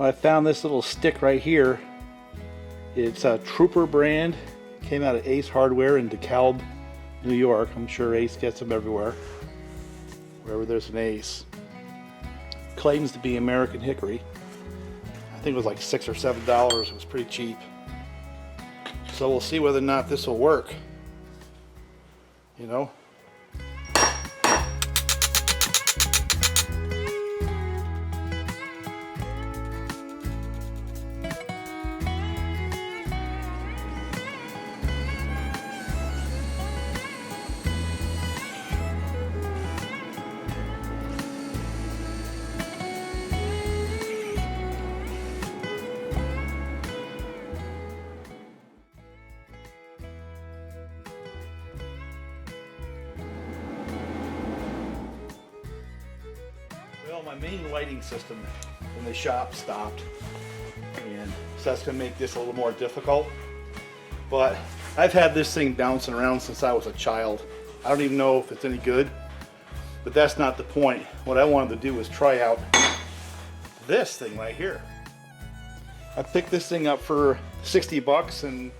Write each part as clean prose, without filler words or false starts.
I found this little stick right here. It's a Trooper brand. Came out of Ace Hardware in DeKalb, New York. I'm sure Ace gets them everywhere, wherever there's an Ace. Claims to be American hickory. I think it was like $6 or $7. It was pretty cheap. So we'll see whether or not this will work. You know? Well, my main lighting system in the shop stopped, and so that's going to make this a little more difficult. But I've had this thing bouncing around since I was a child. I don't even know if it's any good, but that's not the point. What I wanted to do was try out this thing right here. I picked this thing up for 60 bucks and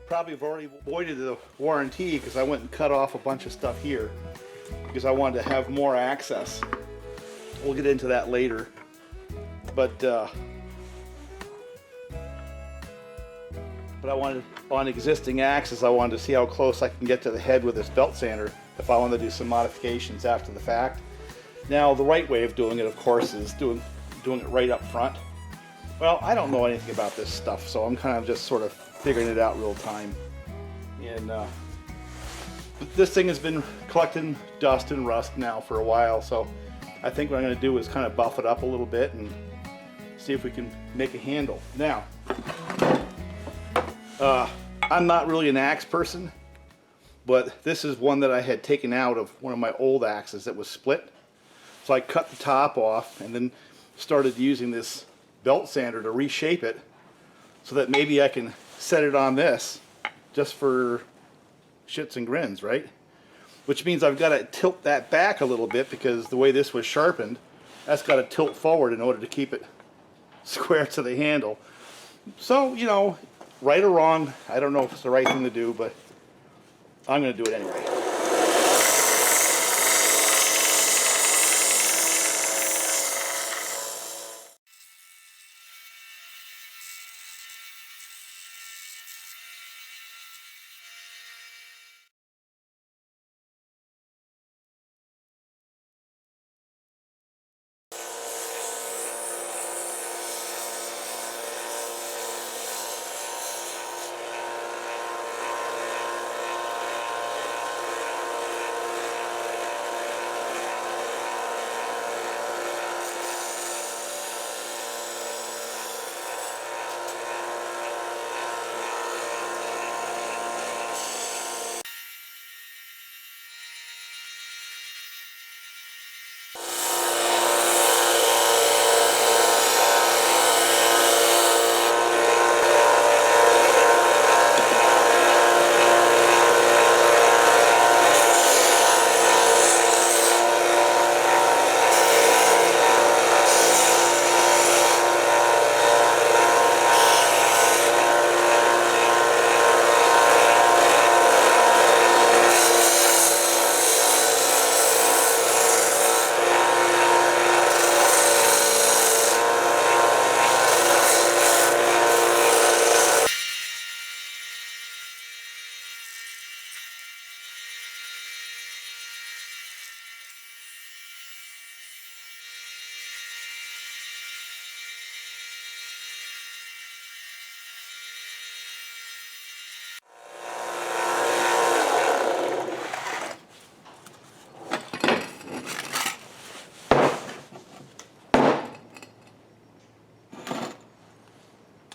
probably have already voided the warranty because I went and cut off a bunch of stuff here because I wanted to have more access. We'll get into that later, but I wanted, on existing axes, I wanted to see how close I can get to the head with this belt sander if I want to do some modifications after the fact. Now, the right way of doing it, of course, is doing it right up front. Well, I don't know anything about this stuff, so I'm kind of just sort of figuring it out real time. And this thing has been collecting dust and rust now for a while, so I think what I'm going to do is kind of buff it up a little bit and see if we can make a handle. Now, I'm not really an axe person, but this is one that I had taken out of one of my old axes that was split. So I cut the top off and then started using this belt sander to reshape it so that maybe I can set it on this just for shits and grins, right? Which means I've got to tilt that back a little bit because the way this was sharpened, that's got to tilt forward in order to keep it square to the handle. So, you know, right or wrong, I don't know if it's the right thing to do, but I'm going to do it anyway.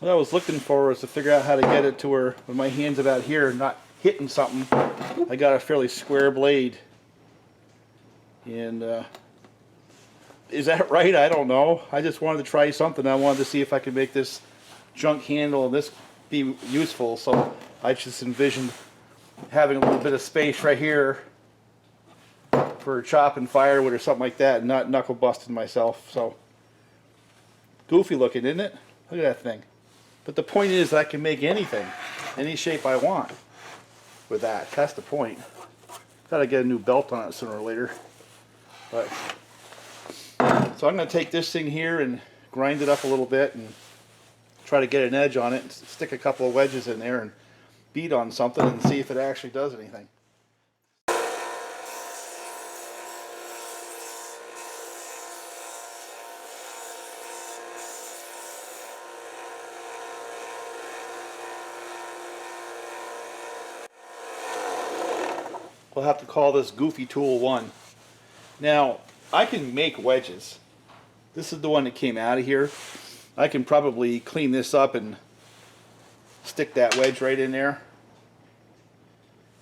What I was looking for was to figure out how to get it to where when my hand's about here, not hitting something, I got a fairly square blade. And is that right? I don't know. I just wanted to try something. I wanted to see if I could make this junk handle and this be useful. So I just envisioned having a little bit of space right here for chopping firewood or something like that, and not knuckle busting myself. So goofy looking, isn't it? Look at that thing. But the point is I can make anything, any shape I want with that. That's the point. Gotta get a new belt on it sooner or later. But so I'm gonna take this thing here and grind it up a little bit and try to get an edge on it and stick a couple of wedges in there and beat on something and see if it actually does anything. We'll have to call this Goofy Tool 1. Now, I can make wedges. This is the one that came out of here. I can probably clean this up and stick that wedge right in there.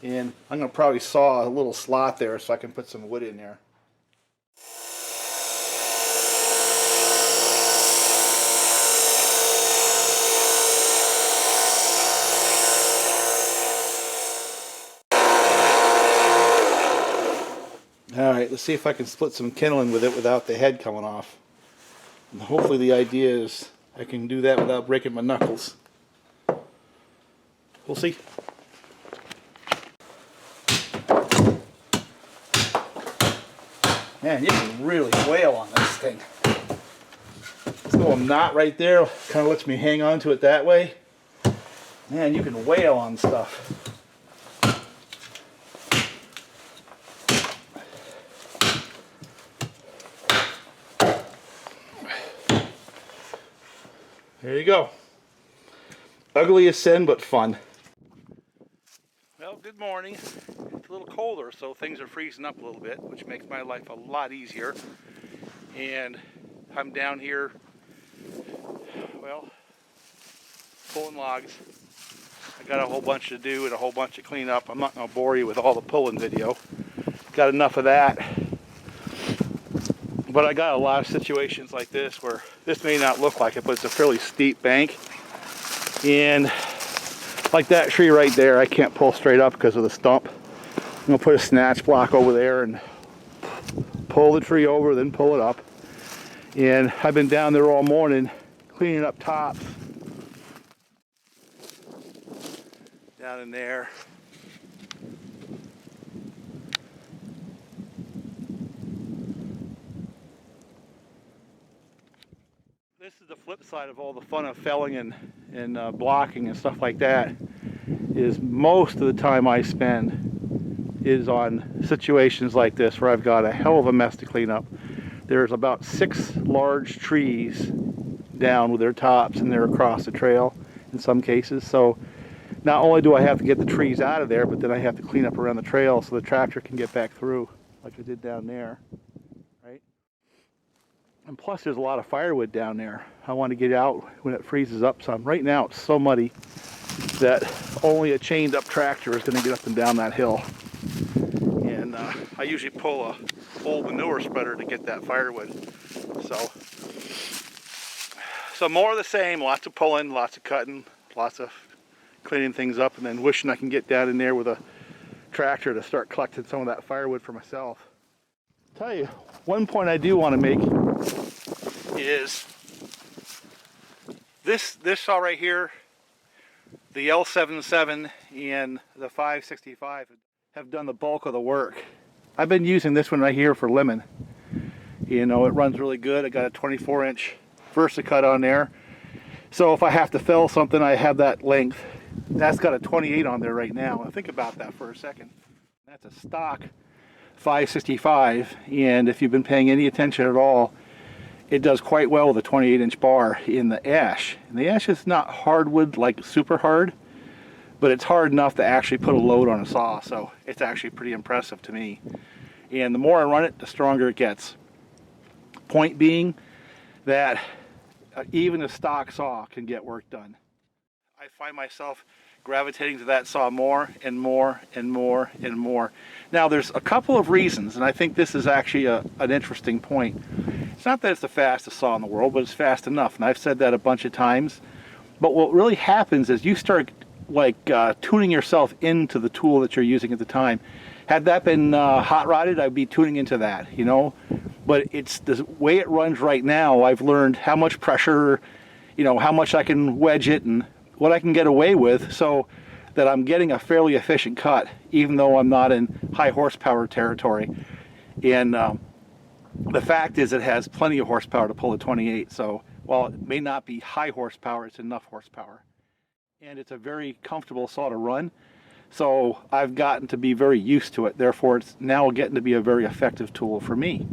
And I'm going to probably saw a little slot there so I can put some wood in there. Alright, let's see if I can split some kindling with it without the head coming off. And hopefully the idea is I can do that without breaking my knuckles. We'll see. Man, you can really wail on this thing. This little knot right there kind of lets me hang on to it that way. Man, you can wail on stuff. There you go. Ugly as sin, but fun. Well, good morning. It's a little colder, so things are freezing up a little bit, which makes my life a lot easier. And I'm down here, well, pulling logs. I got a whole bunch to do and a whole bunch to clean up. I'm not going to bore you with all the pulling video. Got enough of that. But I got a lot of situations like this where this may not look like it, but it's a fairly steep bank. And like that tree right there, I can't pull straight up because of the stump. I'm going to put a snatch block over there and pull the tree over, then pull it up. And I've been down there all morning cleaning up tops. Down in there. This is the flip side of all the fun of felling and blocking and stuff like that, is most of the time I spend is on situations like this where I've got a hell of a mess to clean up. There's about 6 large trees down with their tops and they're across the trail in some cases. So not only do I have to get the trees out of there, but then I have to clean up around the trail so the tractor can get back through like I did down there. And plus there's a lot of firewood down there. I want to get out when it freezes up some. Right now it's so muddy that only a chained up tractor is going to get up and down that hill. And I usually pull a old manure spreader to get that firewood. So more of the same, lots of pulling, lots of cutting, lots of cleaning things up, and then wishing I can get down in there with a tractor to start collecting some of that firewood for myself. Tell you, one point I do want to make is this saw right here, the L77 and the 565 have done the bulk of the work. I've been using this one right here for lemon. You know, it runs really good. I got a 24-inch Versacut on there. So if I have to fell something, I have that length. That's got a 28 on there right now. Now think about that for a second. That's a stock 565, and if you've been paying any attention at all, it does quite well with a 28-inch bar in the ash. And the ash is not hardwood, like super hard, but it's hard enough to actually put a load on a saw, so it's actually pretty impressive to me. And the more I run it, the stronger it gets. Point being that even a stock saw can get work done. I find myself gravitating to that saw more and more and more and more. Now there's a couple of reasons, and I think this is actually an interesting point. It's not that it's the fastest saw in the world, but it's fast enough, and I've said that a bunch of times. But what really happens is you start like tuning yourself into the tool that you're using at the time. Had that been hot rodded, I'd be tuning into that, you know. but it's the way it runs right now. I've learned how much pressure, you know, how much I can wedge it and what I can get away with, so that I'm getting a fairly efficient cut, even though I'm not in high horsepower territory. And the fact is, it has plenty of horsepower to pull a 28. So while it may not be high horsepower, it's enough horsepower. And it's a very comfortable saw to run. So I've gotten to be very used to it. Therefore, it's now getting to be a very effective tool for me.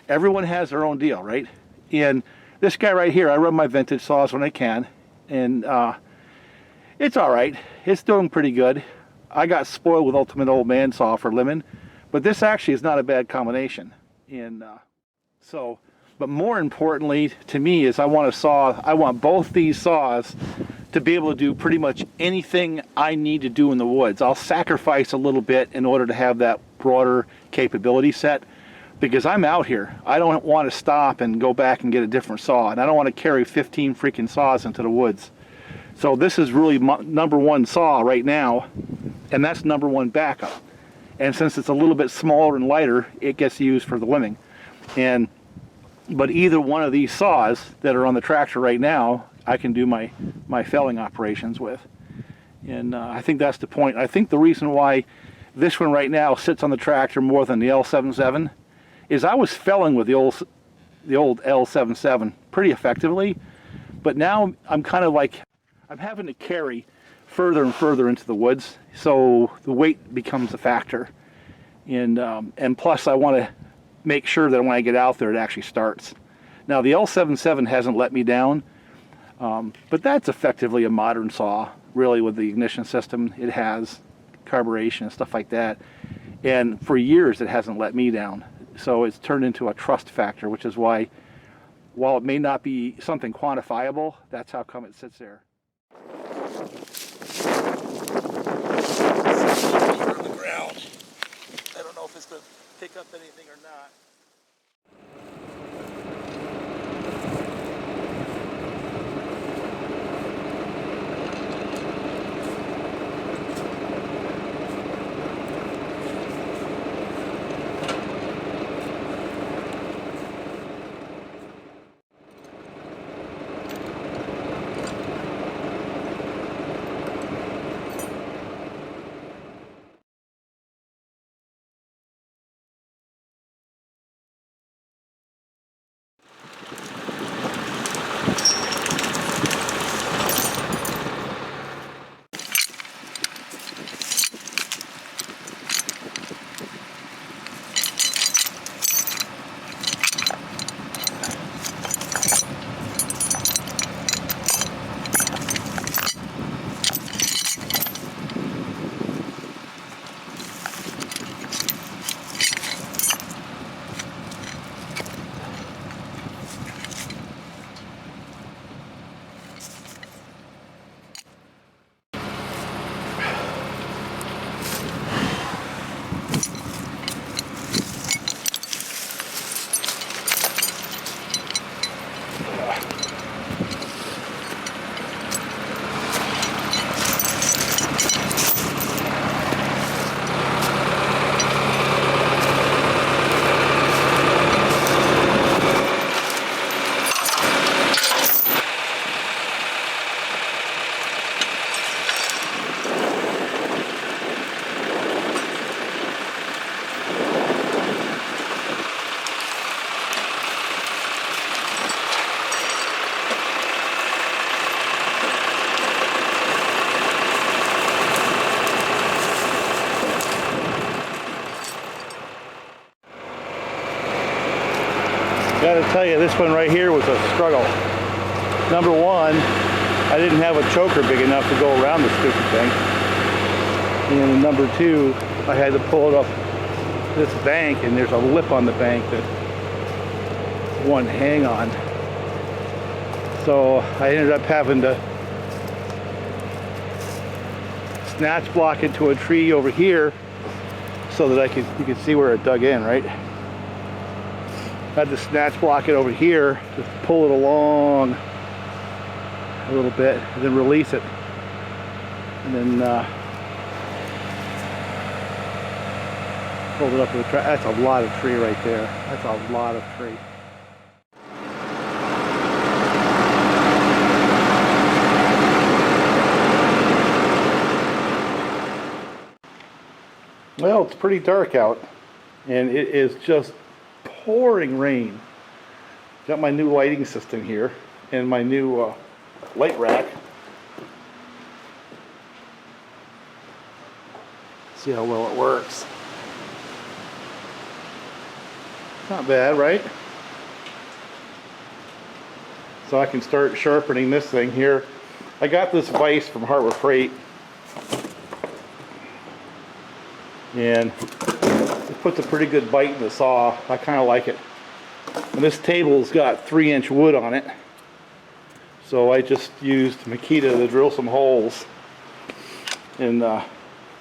Everyone has their own deal, right? And this guy right here, I run my vintage saws when I can. And it's all right. It's doing pretty good. I got spoiled with Ultimate Old Man saw for lemon, but this actually is not a bad combination. And but more importantly to me is I want both these saws to be able to do pretty much anything I need to do in the woods. I'll sacrifice a little bit in order to have that broader capability set, because I'm out here. I don't want to stop and go back and get a different saw, and I don't want to carry 15 freaking saws into the woods. So this is really my number one saw right now, and that's number one backup. And since it's a little bit smaller and lighter, it gets used for the limbing. But either one of these saws that are on the tractor right now, I can do my felling operations with. And I think that's the point. I think the reason why this one right now sits on the tractor more than the L77 is I was felling with the old L77 pretty effectively, but now I'm kind of like, I'm having to carry further and further into the woods, so the weight becomes a factor. And plus I want to make sure that when I get out there it actually starts. Now the L77 hasn't let me down, but that's effectively a modern saw, really, with the ignition system. It has carburation and stuff like that, and for years it hasn't let me down. So it's turned into a trust factor, which is why, while it may not be something quantifiable, that's how come it sits there. On the ground. I don't know if it's going to pick up anything or not. Gotta tell you, this one right here was a struggle. Number one, I didn't have a choker big enough to go around the stupid thing. And number two, I had to pull it up this bank, and there's a lip on the bank that one hang on. So I ended up having to snatch block into a tree over here so that you could see where it dug in, right? I had to snatch block it over here, just pull it along a little bit, and then release it. And then Hold it up to the track. That's a lot of tree right there. That's a lot of tree. Well, it's pretty dark out, and it is just pouring rain. Got my new lighting system here, and my new light rack. See how well it works. Not bad, right? So I can start sharpening this thing here. I got this vise from Harbor Freight, and it puts a pretty good bite in the saw. I kind of like it. And this table's got 3-inch wood on it, so I just used Makita to drill some holes and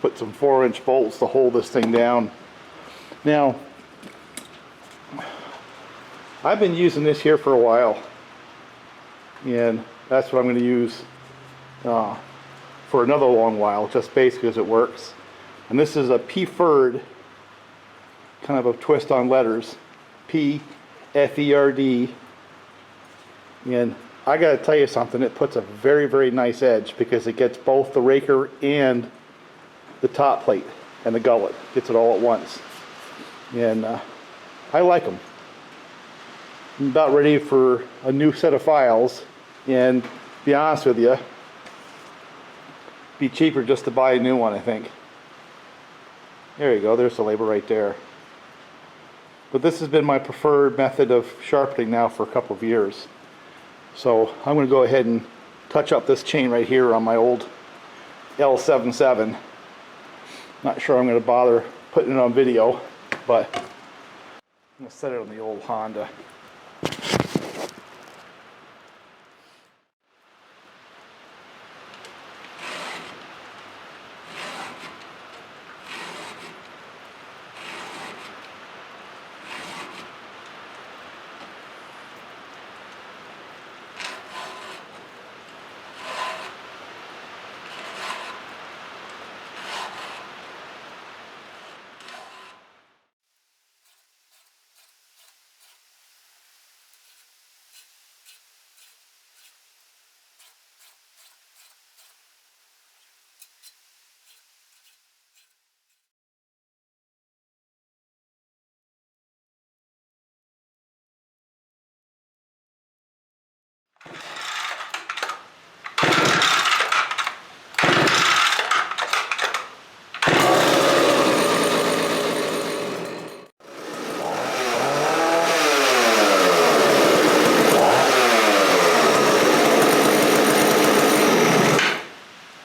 put some 4-inch bolts to hold this thing down. Now, I've been using this here for a while, and that's what I'm going to use for another long while, just basically because it works. And this is a Pferd, kind of a twist on letters, Pferd. And I got to tell you something, it puts a very, very nice edge because it gets both the raker and the top plate and the gullet. Gets it all at once. And I like them. I'm about ready for a new set of files, and to be honest with you, it'd be cheaper just to buy a new one, I think. There you go, there's the label right there. But this has been my preferred method of sharpening now for a couple of years. So I'm going to go ahead and touch up this chain right here on my old L77. Not sure I'm going to bother putting it on video, but I'm going to set it on the old Honda.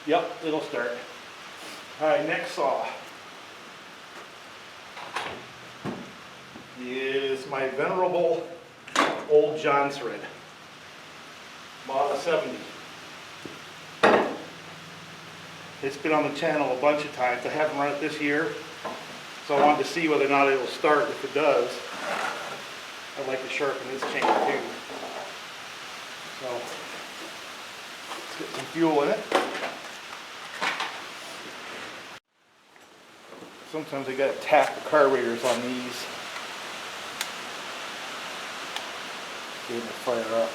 Yep, it'll start. Alright, next saw is my venerable old Jonsered, model 70. It's been on the channel a bunch of times. I haven't run it this year, so I wanted to see whether or not it'll start. If it does, I'd like to sharpen this chain too. So, let's get some fuel in it. Sometimes I gotta tap the carburetors on these. Get them to fire up.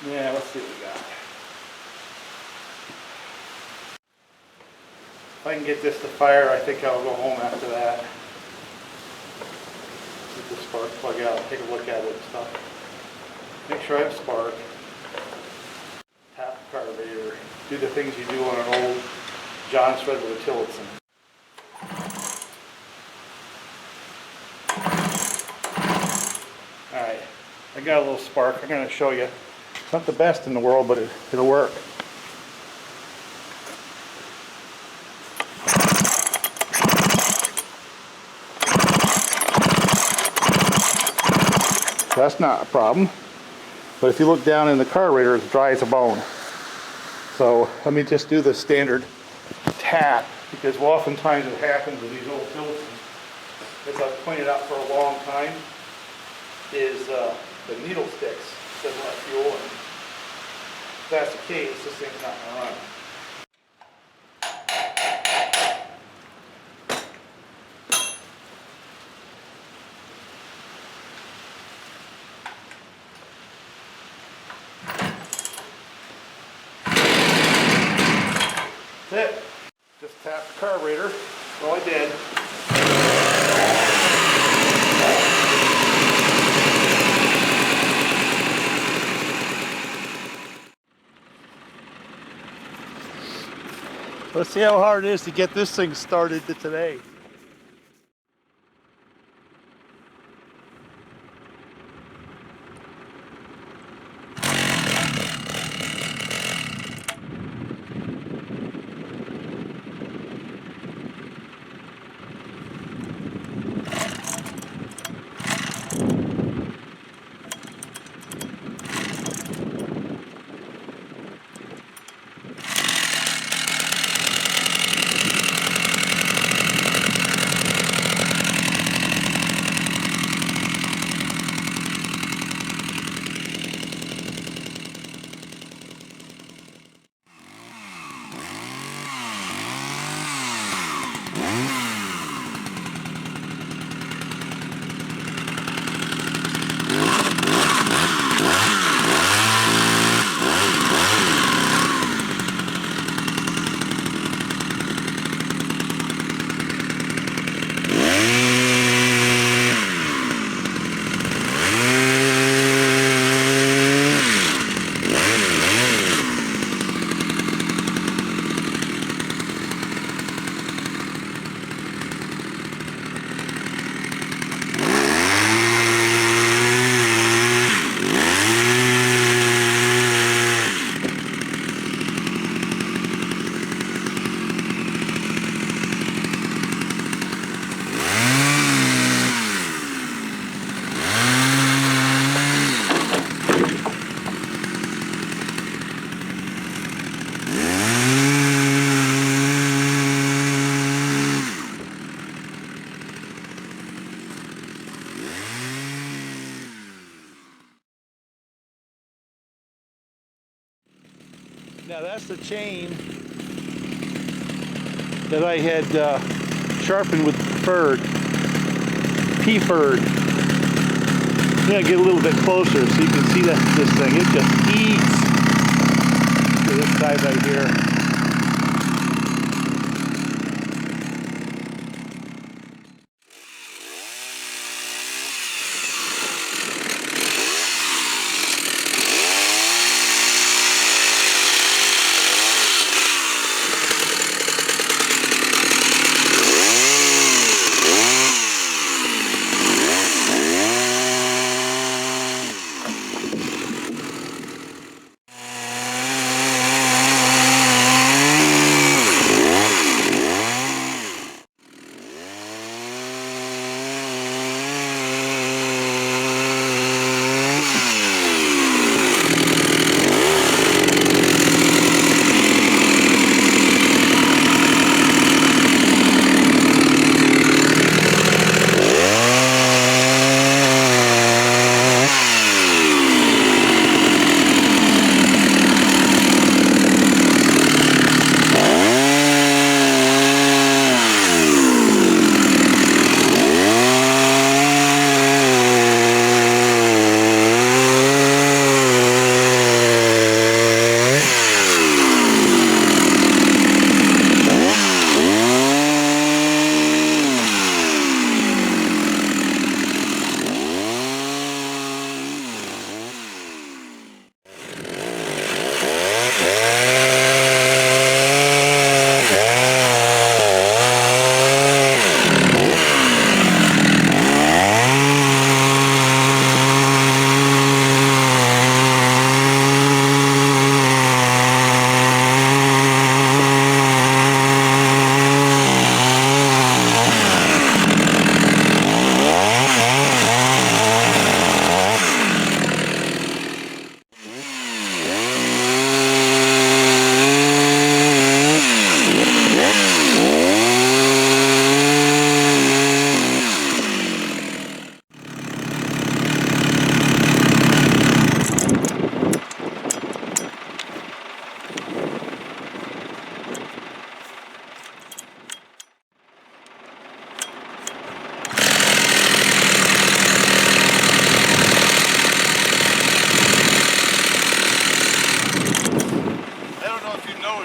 Yeah, let's see what we got. If I can get this to fire, I think I'll go home after that. Get the spark plug out, take a look at it and stuff. Make sure I have spark. Tap the carburetor. Do the things you do on an old Jonsered with a Tillotson. Alright, I got a little spark. I'm going to show you. It's not the best in the world, but it'll work. That's not a problem. But if you look down in the carburetor, it's dry as a bone. So let me just do the standard tap, because oftentimes what happens with these old Tillotsons, as I've pointed out for a long time, is the needle sticks. It doesn't let fuel, and if that's the case, this thing's not going to run. That's it. Just tap the carburetor. That's all I did. Let's see how hard it is to get this thing started today. Now that's the chain that I had sharpened with Pferd, Pferd. I'm gonna get a little bit closer so you can see that this thing, it just eats. Look at this guy right here.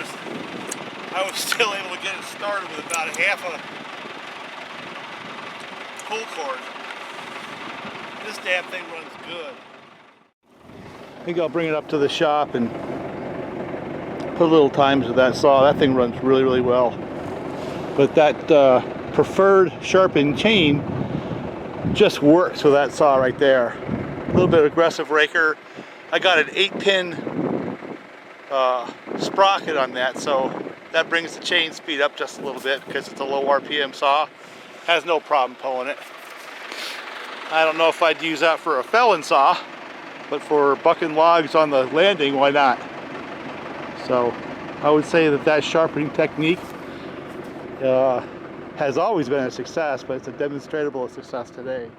honest, I was still able to get it started with about half a pull cord. This damn thing runs good. I think I'll bring it up to the shop and put a little time to that saw. That thing runs really, really well. But that preferred sharpened chain just works with that saw right there. A little bit of aggressive raker. I got an 8-pin sprocket on that, so that brings the chain speed up just a little bit because it's a low RPM saw. Has no problem pulling it. I don't know if I'd use that for a felon saw, but for bucking logs on the landing, why not? So I would say that that sharpening technique has always been a success, but it's a demonstrable success today.